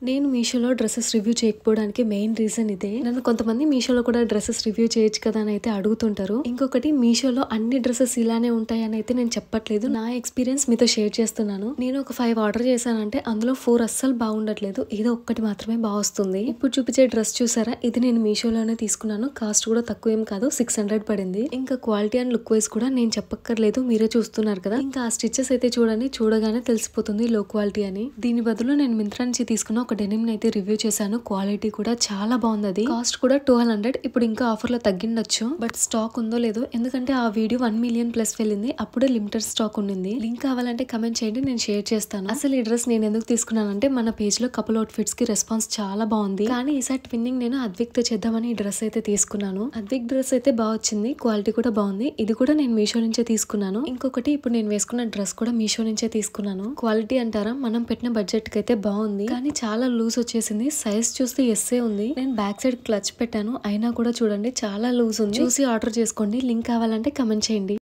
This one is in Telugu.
నేను మీషోలో డ్రెసెస్ రివ్యూ చేయకపోవడానికి మెయిన్ రీజన్ ఇదే. నన్ను కొంతమంది మీషోలో కూడా డ్రెసెస్ రివ్యూ చేయొచ్చు కదా అని అయితే అడుగుతుంటారు. ఇంకొకటి మీషోలో అన్ని డ్రెసెస్ ఇలానే ఉంటాయి అని అయితే నేను చెప్పట్లేదు. నా ఎక్స్పీరియన్స్ మీతో షేర్ చేస్తున్నాను. నేను ఒక 5 ఆర్డర్ చేశానంటే అందులో 4 అస్సలు బాగుండట్లేదు. ఏదో ఒక్కటి మాత్రమే బాగొస్తుంది. ఇప్పుడు చూపించే డ్రెస్ చూసారా, ఇది నేను మీషోలోనే తీసుకున్నాను. కాస్ట్ కూడా తక్కువ ఏం కాదు, 600 పడింది. ఇంకా క్వాలిటీ అండ్ లుక్ వైజ్ కూడా నేను చెప్పక్కర్లేదు, మీరే చూస్తున్నారు కదా. ఇంకా ఆ స్టిచెస్ అయితే చూడండి, చూడగానే తెలిసిపోతుంది లో క్వాలిటీ అని. దీని బదులు నేను మింత్రా నుంచి తీసుకున్న ఒక డెనిమ్ అయితే రివ్యూ చేశాను. క్వాలిటీ కూడా చాలా బాగుంది. అది కాస్ట్ కూడా 200. ఇప్పుడు ఇంకా ఆఫర్ లో తగ్గిండొచ్చు, బట్ స్టాక్ ఉందో లేదో, ఎందుకంటే ఆ వీడియో 1 మిలియన్ ప్లస్ వెళ్ళింది. అప్పుడే లిమిటెడ్ స్టాక్ ఉండింది. లింక్ కావాలంటే కమెంట్ చేయండి, నేను షేర్ చేస్తాను. అసలు ఈ డ్రెస్ నేను ఎందుకు తీసుకున్నానంటే మన పేజ్ లో కపుల్ అవుట్ఫిట్స్ కి రెస్పాన్స్ చాలా బాగుంది. కానీ ఈసారి ట్విన్నింగ్ నేను అద్విక్ తో చేద్దామని ఈ డ్రెస్ అయితే తీసుకున్నాను. అద్విక్ డ్రెస్ అయితే బాగా వచ్చింది, క్వాలిటీ కూడా బాగుంది. ఇది కూడా నేను మీషో నుంచే తీసుకున్నాను. ఇంకొకటి ఇప్పుడు నేను వేసుకున్న డ్రెస్ కూడా మీషో నుంచే తీసుకున్నాను. క్వాలిటీ అంటారా, మనం పెట్టిన బడ్జెట్ కి అయితే బాగుంది, కానీ చాలా లూజ్ వచ్చేసింది. సైజ్ చూస్తే ఎస్ఏ ఉంది. నేను బ్యాక్ సైడ్ క్లచ్ పెట్టాను, అయినా కూడా చూడండి చాలా లూజ్ ఉంది. చూసి ఆర్డర్ చేసుకోండి. లింక్ కావాలంటే కమెంట్ చేయండి.